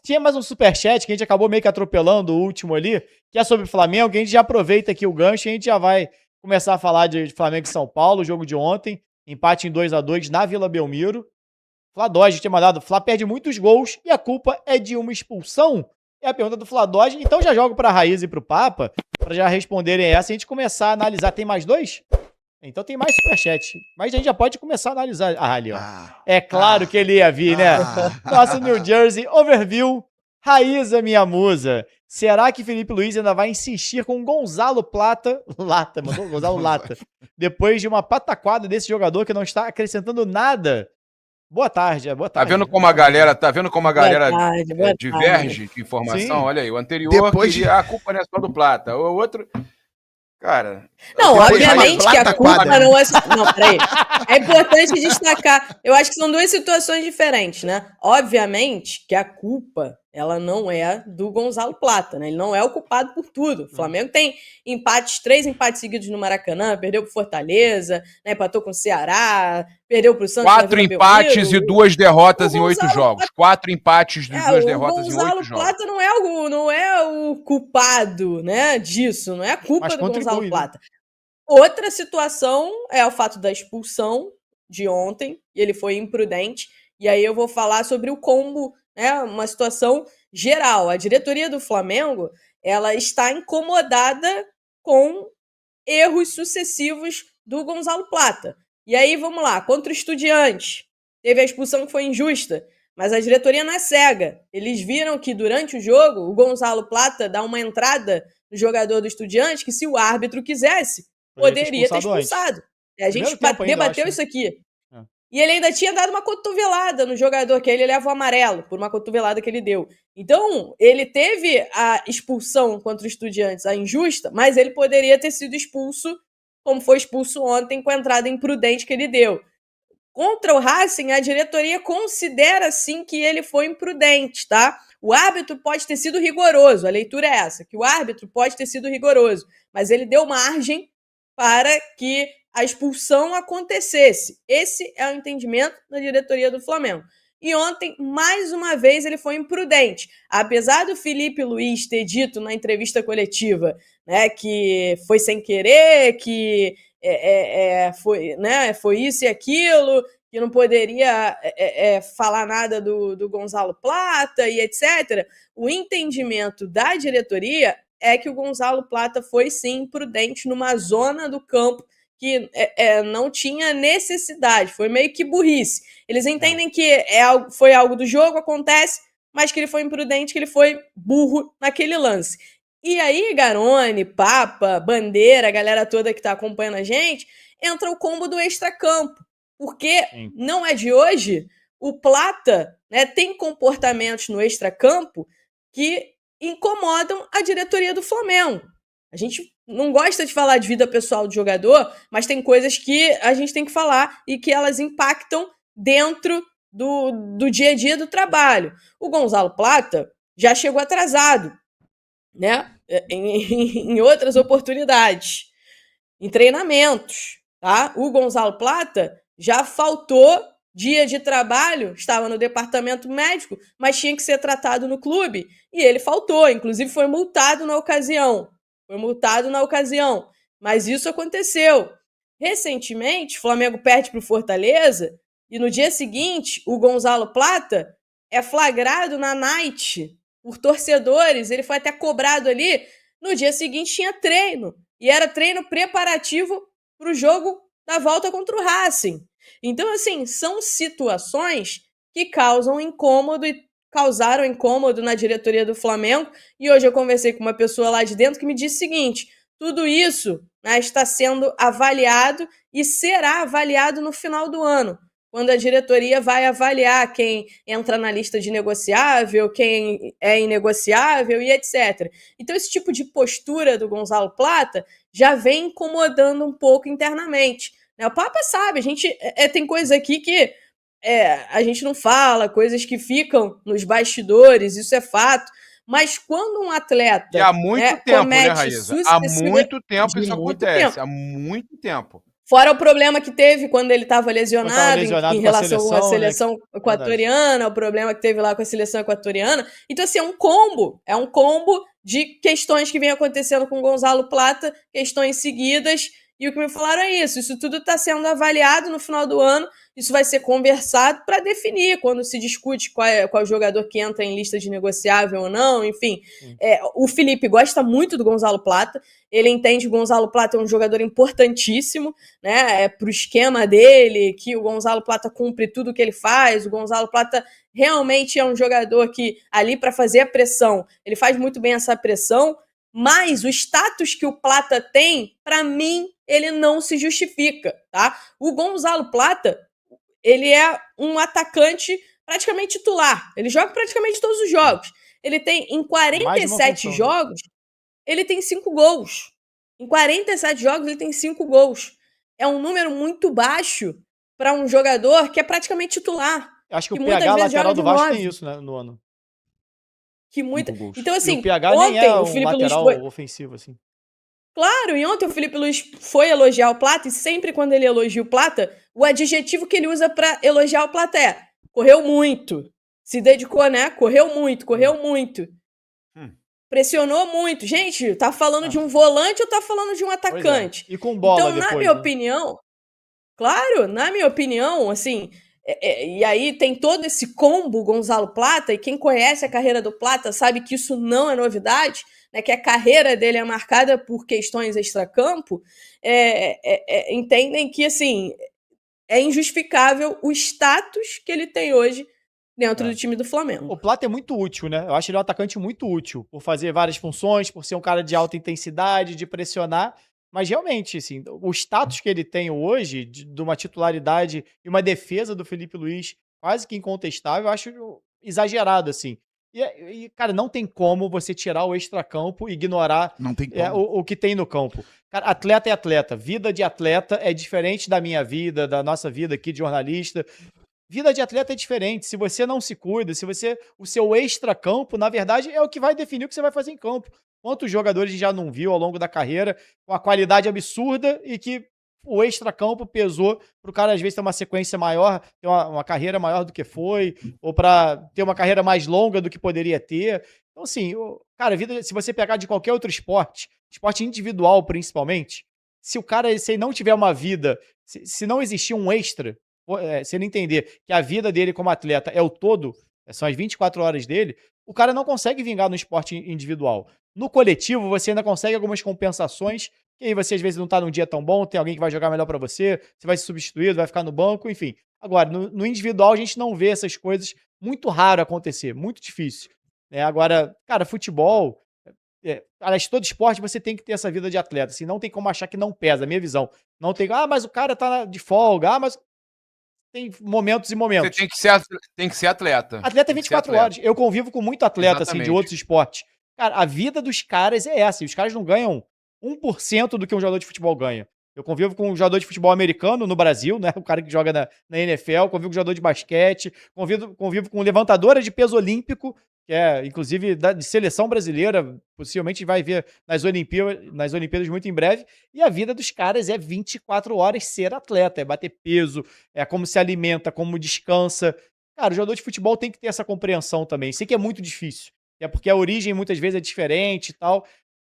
tinha mais um superchat que a gente acabou meio que atropelando o último ali, que é sobre o Flamengo, que a gente já aproveita aqui o gancho e a gente já vai começar a falar de Flamengo e São Paulo, jogo de ontem, empate em 2-2 na Vila Belmiro. Fladoge tinha mandado, Flá perde muitos gols e a culpa é de uma expulsão? É a pergunta do Fladoge, então já jogo para a Raiz e para o Papa, para já responderem essa e a gente começar a analisar. Tem mais dois? Então tem mais superchat. Mas a gente já pode começar a analisar. Ah, ali, ó. É claro que ele ia vir, né? Nosso New Jersey Overview. Raíza, minha musa. Será que Felipe Luiz ainda vai insistir com Gonzalo Lata, mandou Gonzalo Lata. Depois de uma pataquada desse jogador que não está acrescentando nada. Boa tarde, boa tarde. Tá vendo como a galera diverge de informação? Sim. Olha aí, o anterior queria a culpa não é só do Plata. O outro... Cara... Não, obviamente que a culpa não é... Não, peraí. É importante destacar. Eu acho que são duas situações diferentes, né? Obviamente que a culpa, ela não é do Gonzalo Plata, né? Ele não é o culpado por tudo. O Flamengo tem três empates seguidos no Maracanã, perdeu pro Fortaleza, né? Empatou com o Ceará, perdeu pro Santos. 4 empates e 2 derrotas em 8 jogos. 4 empates e 2 derrotas em 8 jogos. O Gonzalo Plata não é o culpado, né, disso. Não é a culpa do Gonzalo Plata. Outra situação é o fato da expulsão de ontem, e ele foi imprudente, e aí eu vou falar sobre o combo, né, uma situação geral. A diretoria do Flamengo, ela está incomodada com erros sucessivos do Gonzalo Plata. E aí, vamos lá, contra o Estudiantes, teve a expulsão que foi injusta, mas a diretoria não é cega. Eles viram que durante o jogo, o Gonzalo Plata dá uma entrada no jogador do Estudiantes que, se o árbitro quisesse, poderia ter expulsado. A gente debateu isso aqui. E ele ainda tinha dado uma cotovelada no jogador, que aí ele leva o amarelo por uma cotovelada que ele deu. Então, ele teve a expulsão contra o Estudiantes, a injusta, mas ele poderia ter sido expulso, como foi expulso ontem, com a entrada imprudente que ele deu. Contra o Racing, a diretoria considera, sim, que ele foi imprudente, tá? O árbitro pode ter sido rigoroso, a leitura é essa, que o árbitro pode ter sido rigoroso, mas ele deu margem para que a expulsão acontecesse. Esse é o entendimento da diretoria do Flamengo. E ontem, mais uma vez, ele foi imprudente. Apesar do Felipe Luiz ter dito na entrevista coletiva, né, que foi sem querer, que foi isso e aquilo, que não poderia falar nada do Gonzalo Plata e etc., o entendimento da diretoria é que o Gonzalo Plata foi, sim, imprudente numa zona do campo que não tinha necessidade, foi meio que burrice. Eles entendem que foi algo do jogo, acontece, mas que ele foi imprudente, que ele foi burro naquele lance. E aí, Garone, Papa, Bandeira, a galera toda que tá acompanhando a gente, entra o combo do extracampo, porque não é de hoje, o Plata, né, tem comportamentos no extracampo que incomodam a diretoria do Flamengo. A gente não gosta de falar de vida pessoal do jogador, mas tem coisas que a gente tem que falar e que elas impactam dentro do dia a dia do trabalho. O Gonzalo Plata já chegou atrasado, né? Em outras oportunidades, em treinamentos, tá? O Gonzalo Plata já faltou dia de trabalho, estava no departamento médico, mas tinha que ser tratado no clube, e ele faltou, inclusive foi multado na ocasião. Mas isso aconteceu. Recentemente, o Flamengo perde para o Fortaleza, e no dia seguinte, o Gonzalo Plata é flagrado na night por torcedores, ele foi até cobrado ali. No dia seguinte tinha treino, e era treino preparativo para o jogo da volta contra o Racing. Então, assim, são situações que causam incômodo e causaram incômodo na diretoria do Flamengo, e hoje eu conversei com uma pessoa lá de dentro que me disse o seguinte: tudo isso, né, está sendo avaliado e será avaliado no final do ano, quando a diretoria vai avaliar quem entra na lista de negociável, quem é inegociável e etc. Então, esse tipo de postura do Gonzalo Plata já vem incomodando um pouco internamente. O Papa sabe, a gente tem coisas aqui que a gente não fala, coisas que ficam nos bastidores, isso é fato. Mas quando um atleta há muito tempo, né, Raíza? Há muito tempo isso acontece. Há muito tempo. Fora o problema que teve quando ele estava lesionado em relação à seleção, né? Equatoriana, o problema que teve lá com a seleção equatoriana. Então, assim, é um combo de questões que vem acontecendo com o Gonzalo Plata, questões seguidas, e o que me falaram é isso tudo está sendo avaliado no final do ano, isso vai ser conversado para definir quando se discute qual é o jogador que entra em lista de negociável ou não, enfim. O Felipe gosta muito do Gonzalo Plata, ele entende que o Gonzalo Plata é um jogador importantíssimo, né, para o esquema dele, que o Gonzalo Plata cumpre tudo o que ele faz, o Gonzalo Plata realmente é um jogador que, ali para fazer a pressão, ele faz muito bem essa pressão, mas o status que o Plata tem, para mim, ele não se justifica, tá? O Gonzalo Plata, ele é um atacante praticamente titular. Ele joga praticamente todos os jogos. Ele tem, em 47 jogos, ele tem 5 gols. Em 47 jogos, ele tem 5 gols. É um número muito baixo para um jogador que é praticamente titular. Acho que o PH lateral do Vasco tem isso, né, no ano. Então, assim, e o PH ontem nem é um Felipe lateral Luiz ofensivo, assim. Claro, e ontem o Felipe Luiz foi elogiar o Plata, e sempre quando ele elogia o Plata, o adjetivo que ele usa pra elogiar o Plata é: correu muito. Se dedicou, né? Correu muito. Pressionou muito. Gente, tá falando de um volante ou tá falando de um atacante? E com bola então, depois, na minha opinião, claro, na minha opinião, assim, e aí tem todo esse combo Gonzalo Plata, e quem conhece a carreira do Plata sabe que isso não é novidade, né, que a carreira dele é marcada por questões extracampo, entendem que, assim, é injustificável o status que ele tem hoje dentro do time do Flamengo. O Plata é muito útil, né? Eu acho ele um atacante muito útil, por fazer várias funções, por ser um cara de alta intensidade, de pressionar. Mas realmente, assim, o status que ele tem hoje, de uma titularidade e uma defesa do Felipe Luiz quase que incontestável, eu acho exagerado, assim. E cara, não tem como você tirar o extracampo e ignorar o que tem no campo. Cara, atleta é atleta. Vida de atleta é diferente da minha vida, da nossa vida aqui de jornalista. Vida de atleta é diferente. Se você não se cuida, o seu extracampo, na verdade, é o que vai definir o que você vai fazer em campo. Quantos jogadores a gente já não viu ao longo da carreira com uma qualidade absurda e que o extracampo pesou para o cara, às vezes, ter uma sequência maior, ter uma carreira maior do que foi, ou para ter uma carreira mais longa do que poderia ter. Então, assim, cara, se você pegar de qualquer outro esporte individual principalmente, se o cara, se ele não tiver uma vida, se não existir um extra, se ele entender que a vida dele como atleta é o todo, são as 24 horas dele, o cara não consegue vingar no esporte individual. No coletivo, você ainda consegue algumas compensações, que aí você às vezes não tá num dia tão bom, tem alguém que vai jogar melhor pra você vai ser substituído, vai ficar no banco, enfim. Agora, no individual, a gente não vê essas coisas, muito raro acontecer, muito difícil. Agora, cara, futebol, aliás, todo esporte você tem que ter essa vida de atleta, assim, não tem como achar que não pesa, a minha visão. Não tem, mas o cara tá de folga, mas tem momentos e momentos. Você tem que ser atleta. Atleta é 24 horas. Eu convivo com muito atleta, assim, de outros esportes. Cara, a vida dos caras é essa. E os caras não ganham 1% do que um jogador de futebol ganha. Eu convivo com um jogador de futebol americano no Brasil, né? O cara que joga na NFL. Convivo com um jogador de basquete. Convivo com levantadora de peso olímpico, que é, inclusive, de seleção brasileira. Possivelmente vai ver nas Olimpíadas muito em breve. E a vida dos caras é 24 horas ser atleta. É bater peso, é como se alimenta, como descansa. Cara, o jogador de futebol tem que ter essa compreensão também. Sei que é muito difícil. É porque a origem muitas vezes é diferente e tal.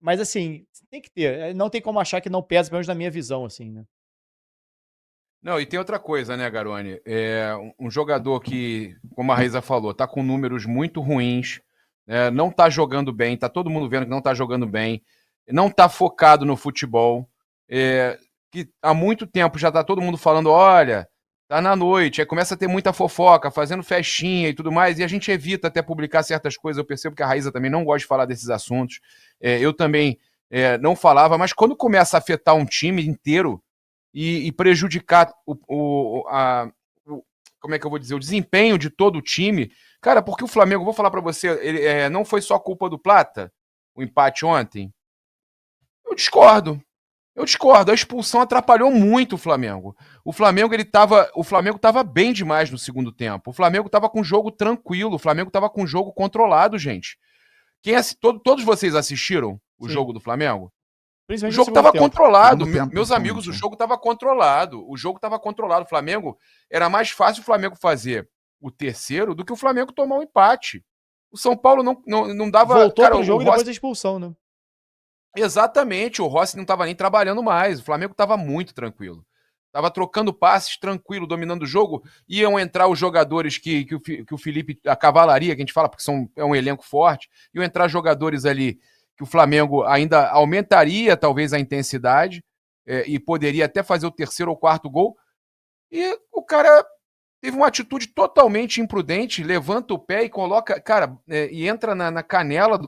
Mas, assim, tem que ter. Não tem como achar que não pesa, pelo menos na minha visão, assim, né? Não, e tem outra coisa, né, Garoni? Um jogador que, como a Raíza falou, tá com números muito ruins, né, não tá jogando bem, tá todo mundo vendo que não tá jogando bem, não tá focado no futebol, que há muito tempo já tá todo mundo falando, olha, tá na noite, aí começa a ter muita fofoca, fazendo festinha e tudo mais, e a gente evita até publicar certas coisas. Eu percebo que a Raíza também não gosta de falar desses assuntos. Eu também não falava, mas quando começa a afetar um time inteiro e prejudicar como é que eu vou dizer, o desempenho de todo o time, cara, porque o Flamengo, vou falar pra você, não foi só culpa do Plata, o empate ontem. Eu discordo. A expulsão atrapalhou muito o Flamengo. O Flamengo tava bem demais no segundo tempo. O Flamengo tava com o jogo tranquilo. O Flamengo tava com o jogo controlado, gente. Todos vocês assistiram o jogo do Flamengo? Principalmente o jogo no segundo estava tempo. controlado. Segundo tempo, Meus amigos, o jogo estava controlado. O jogo estava controlado. O Flamengo, era mais fácil o Flamengo fazer o terceiro do que o Flamengo tomar um empate. O São Paulo não dava... Voltou cara, pro jogo o depois Rossi... da expulsão, né? Exatamente, o Rossi não estava nem trabalhando mais. O Flamengo estava muito tranquilo. Tava trocando passes tranquilo, dominando o jogo. Iam entrar os jogadores que o Felipe, a cavalaria, que a gente fala, porque é um elenco forte. Iam entrar jogadores ali que o Flamengo ainda aumentaria, talvez, a intensidade. E poderia até fazer o terceiro ou quarto gol. E o cara teve uma atitude totalmente imprudente, levanta o pé e coloca, cara, e entra na canela.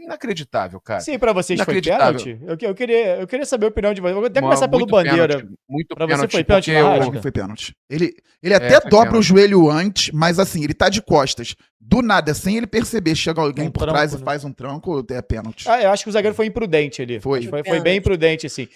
Inacreditável, cara. Sim, pra vocês foi pênalti? Eu queria saber a opinião de vocês. Vou até começar pelo Bandeira. Pênalti, muito pra pênalti, você foi pênalti no Arrasca? Foi pênalti. Ele até dobra pênalti. O joelho antes, mas assim, ele tá de costas. Do nada, sem ele perceber, chega alguém por trás e faz um tranco, é pênalti. Eu acho que o zagueiro foi imprudente ali. Foi bem imprudente, assim.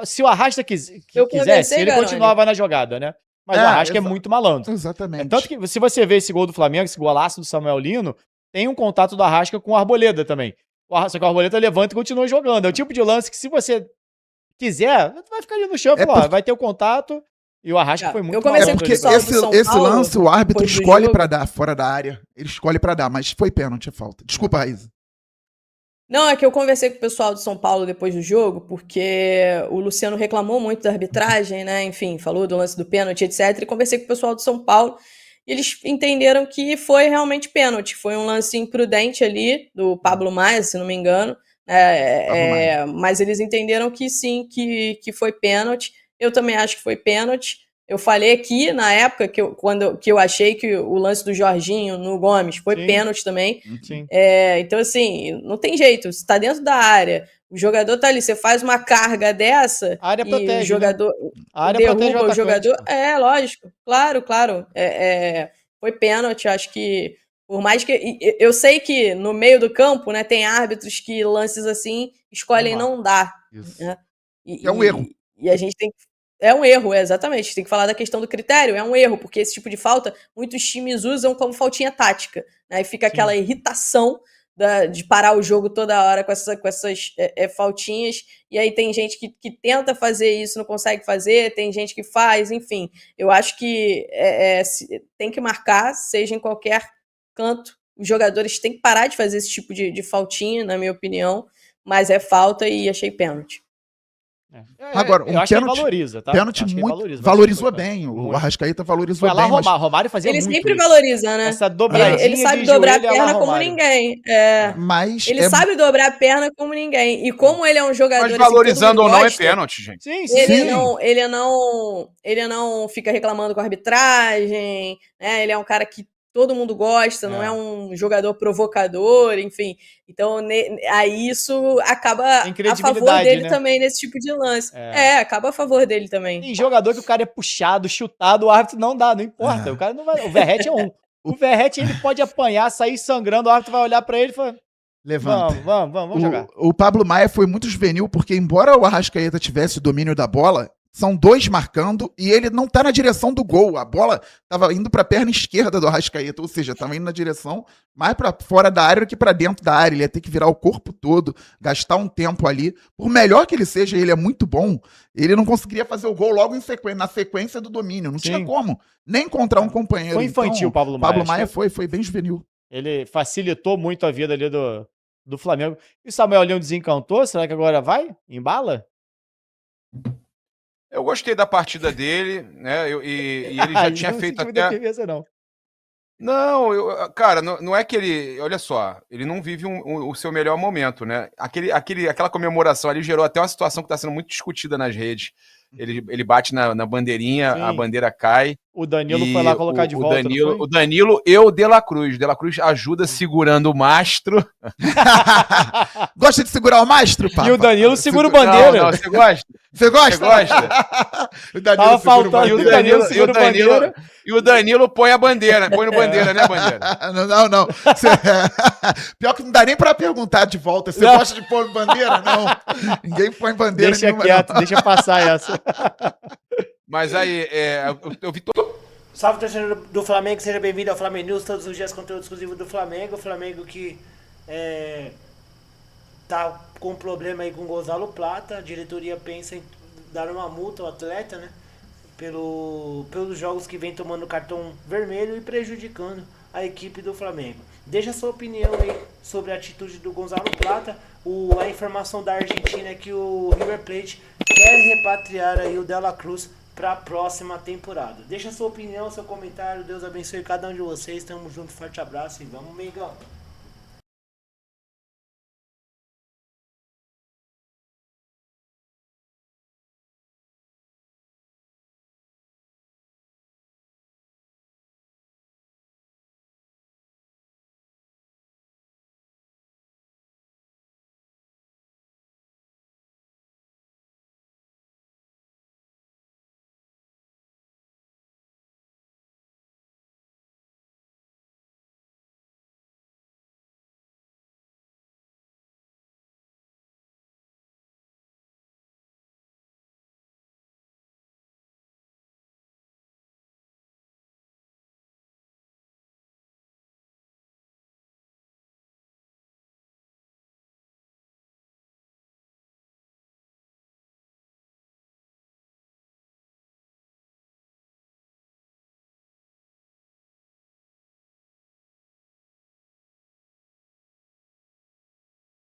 Se o Arrasca quisesse, ele continuava na jogada, né? Mas o Arrasca é muito malandro. Exatamente. Tanto que, se você ver esse gol do Flamengo, esse golaço do Samuel Lino, tem um contato do Arrasca com o Arboleda também. Só que o Arboleda levanta e continua jogando. É o tipo de lance que, se você quiser, vai ficar ali no chão, vai ter o contato. E o Arrasca foi muito malandro. Porque esse lance, o árbitro escolhe pra dar, fora da área. Ele escolhe pra dar, mas foi pênalti, é falta. Desculpa, Raíza. Não, é que eu conversei com o pessoal do São Paulo depois do jogo, porque o Luciano reclamou muito da arbitragem, né? Enfim, falou do lance do pênalti, etc. E conversei com o pessoal do São Paulo. E eles entenderam que foi realmente pênalti. Foi um lance imprudente ali, do Pablo Maia, se não me engano. Mas eles entenderam que sim, que foi pênalti. Eu também acho que foi pênalti. Eu falei aqui, na época, quando eu achei que o lance do Jorginho no Gomes foi pênalti também. Sim. Então, assim, não tem jeito. Você tá dentro da área, o jogador tá ali, você faz uma carga dessa a área e protege, o jogador a área derruba o jogador. Lógico. Claro. Foi pênalti, acho que por mais que... Eu sei que no meio do campo, né, tem árbitros que lances assim escolhem não dar. Né? É um erro. E a gente tem que... É um erro, exatamente. Tem que falar da questão do critério. É um erro, porque esse tipo de falta, muitos times usam como faltinha tática. Né? E fica aquela irritação de parar o jogo toda hora com essas faltinhas. E aí tem gente que tenta fazer isso, não consegue fazer. Tem gente que faz, enfim. Eu acho que tem que marcar, seja em qualquer canto. Os jogadores têm que parar de fazer esse tipo de faltinha, na minha opinião. Mas é falta e achei pênalti. Agora, um pênalti valoriza, tá? Pênalti muito valorizou bem. O Arrascaeta valorizou bem. Romário fazia ele muito sempre isso. valoriza, né? Essa dobradinha ele sabe dobrar a perna como ninguém. Mas ele sabe dobrar a perna como ninguém. E como ele é um jogador... Mas valorizando ou não é pênalti, gente. Sim. Ele não fica reclamando com a arbitragem, né? Ele é um cara que todo mundo gosta, não é um jogador provocador, enfim. Então, aí isso acaba a favor dele, né? Também nesse tipo de lance. Acaba a favor dele também. Tem jogador que o cara é puxado, chutado, o árbitro não dá, não importa. O cara não vai. O Verratti é um. O Verratti, ele pode apanhar, sair sangrando, o árbitro vai olhar pra ele e falar: levanta. Vamos jogar. O Pablo Maia foi muito juvenil, porque embora o Arrascaeta tivesse o domínio da bola, são dois marcando e ele não tá na direção do gol. A bola tava indo pra perna esquerda do Arrascaeta, ou seja, tava indo na direção mais pra fora da área do que pra dentro da área. Ele ia ter que virar o corpo todo, gastar um tempo ali. Por melhor que ele seja, ele é muito bom, ele não conseguiria fazer o gol logo na sequência do domínio. Não tinha como nem encontrar um companheiro. Foi infantil o Pablo Maia. Pablo Maia foi bem juvenil. Ele facilitou muito a vida ali do Flamengo. E o Samuel Leão desencantou? Será que agora vai? Embala? Eu gostei da partida dele, né? E ele já tinha feito até... Não, cara, não é que ele... Olha só, ele não vive o seu melhor momento, né? Aquela comemoração ali gerou até uma situação que está sendo muito discutida nas redes. Ele bate na bandeirinha, a bandeira cai. O Danilo foi lá colocar de volta. O Danilo e o De La Cruz. De La Cruz ajuda segurando o mastro. Gosta de segurar o mastro, pá? E o Danilo segura o bandeira. Não, você gosta? Você gosta? O Danilo segura o bandeira. E o Danilo põe a bandeira. Põe no bandeira, né, bandeira? Não. Pior que não dá nem pra perguntar de volta. Você gosta de pôr bandeira? Não. Ninguém põe bandeira nenhuma. Deixa quieto, deixa passar essa. Mas aí, eu vi todo... Salve, torcedor do Flamengo, seja bem-vindo ao Flamengo News, todos os dias conteúdo exclusivo do Flamengo. O Flamengo que tá com problema aí com o Gonzalo Plata. A diretoria pensa em dar uma multa ao atleta, né? Pelos jogos que vem tomando cartão vermelho e prejudicando a equipe do Flamengo. Deixa a sua opinião aí sobre a atitude do Gonzalo Plata. A informação da Argentina é que o River Plate quer repatriar aí o De La Cruz para a próxima temporada. Deixa a sua opinião, seu comentário. Deus abençoe cada um de vocês. Tamo junto, forte abraço e vamos, Mengão!